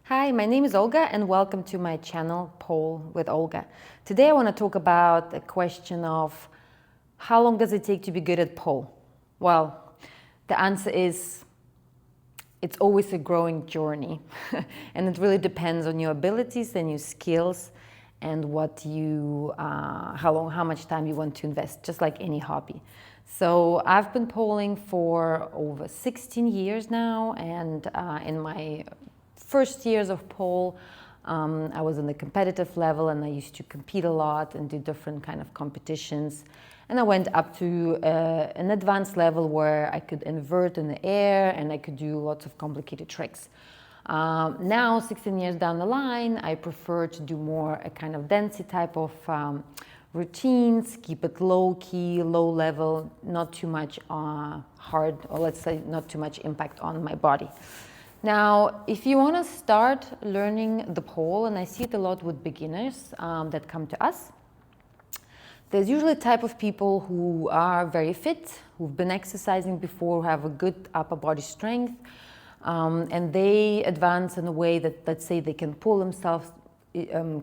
Hi, my name is Olga and welcome to my channel, Pole with Olga. Today I want to talk about the question of how long does it take to be good at pole? Well, the answer is it's always a growing journey and it really depends on your abilities and your skills and how much time you want to invest, just like any hobby. So I've been poling for over 16 years now, and in my first years of pole, I was on the competitive level and I used to compete a lot and do different kind of competitions. And I went up to an advanced level where I could invert in the air and I could do lots of complicated tricks. Now, 16 years down the line, I prefer to do more a kind of dancey type of routines, keep it low key, low level, not too much hard, or let's say not too much impact on my body. Now, if you want to start learning the pole, and I see it a lot with beginners that come to us, there's usually a type of people who are very fit, who've been exercising before, who have a good upper body strength, and they advance in a way that, let's say, they can pull themselves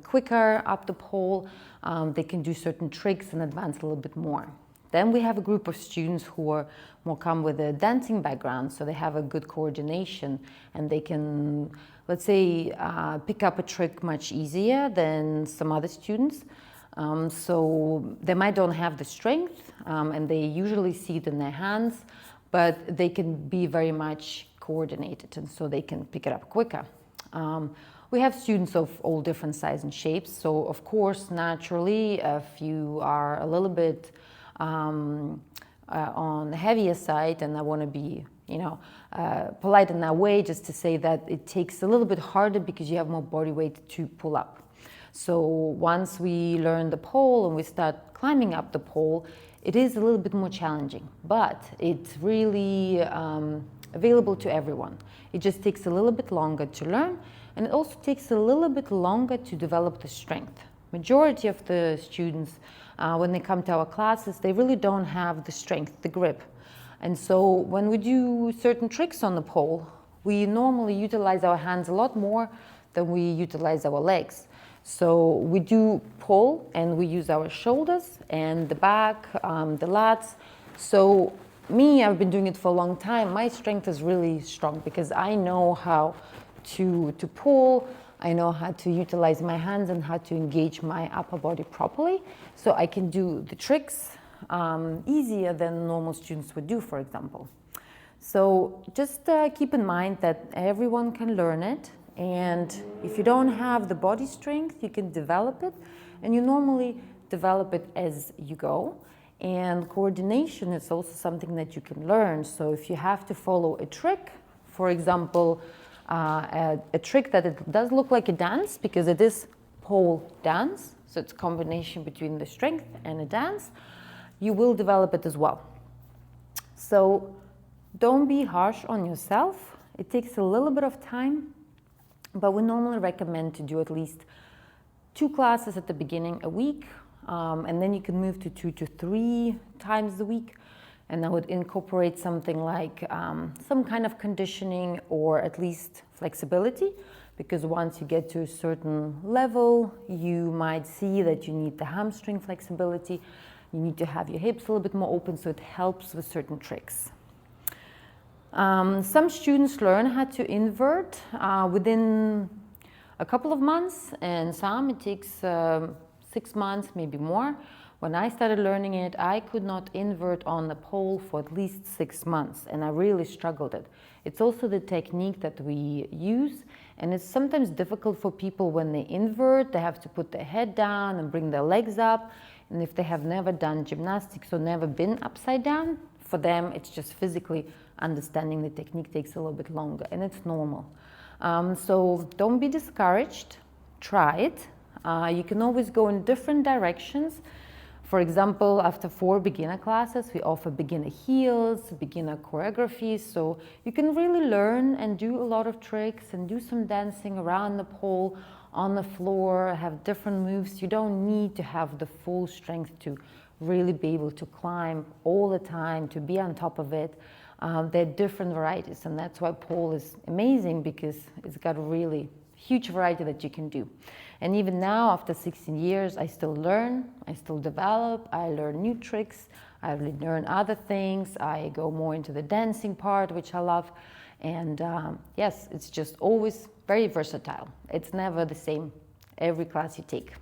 quicker up the pole, they can do certain tricks and advance a little bit more. Then we have a group of students who are more come with a dancing background, so they have a good coordination and they can, let's say, pick up a trick much easier than some other students. So they might don't have the strength and they usually see it in their hands, but they can be very much coordinated and so they can pick it up quicker. We have students of all different sizes and shapes, so of course, naturally, if you are a little bit on the heavier side, and I want to be, polite in that way, just to say that it takes a little bit harder because you have more body weight to pull up. So once we learn the pole and we start climbing up the pole, it is a little bit more challenging, but it's really available to everyone. It just takes a little bit longer to learn, and it also takes a little bit longer to develop the strength. Majority of the students, when they come to our classes, they really don't have the strength, the grip. And so when we do certain tricks on the pole, we normally utilize our hands a lot more than we utilize our legs. So we do pull and we use our shoulders and the back, the lats. So me, I've been doing it for a long time. My strength is really strong because I know how to pull, I know how to utilize my hands and how to engage my upper body properly. So I can do the tricks easier than normal students would do, for example. So just keep in mind that everyone can learn it. And if you don't have the body strength, you can develop it. And you normally develop it as you go. And coordination is also something that you can learn. So if you have to follow a trick, for example, a trick that it does look like a dance because it is pole dance, so it's a combination between the strength and a dance, you will develop it as well. So don't be harsh on yourself. It takes a little bit of time, but we normally recommend to do at least 2 classes at the beginning a week, and then you can move to 2 to 3 times a week. And I would incorporate something like some kind of conditioning or at least flexibility, because once you get to a certain level, you might see that you need the hamstring flexibility. You need to have your hips a little bit more open, so it helps with certain tricks. Some students learn how to invert within a couple of months, and some it takes 6 months, maybe more. When I started learning it, I could not invert on the pole for at least 6 months, and I really struggled it. It's also the technique that we use, and it's sometimes difficult for people when they invert. They have to put their head down and bring their legs up, and if they have never done gymnastics or never been upside down, for them it's just physically understanding the technique takes a little bit longer, and it's normal. So don't be discouraged, try it. You can always go in different directions. For example, after 4 beginner classes, we offer beginner heels, beginner choreography, so you can really learn and do a lot of tricks and do some dancing around the pole, on the floor, have different moves. You don't need to have the full strength to really be able to climb all the time, to be on top of it. There are different varieties, and that's why pole is amazing, because it's got really huge variety that you can do. And even now, after 16 years, I still learn, I still develop, I learn new tricks, I learn other things, I go more into the dancing part, which I love. And yes, it's just always very versatile. It's never the same every class you take.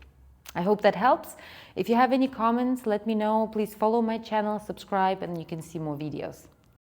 I hope that helps. If you have any comments, let me know. Please follow my channel, subscribe, and you can see more videos.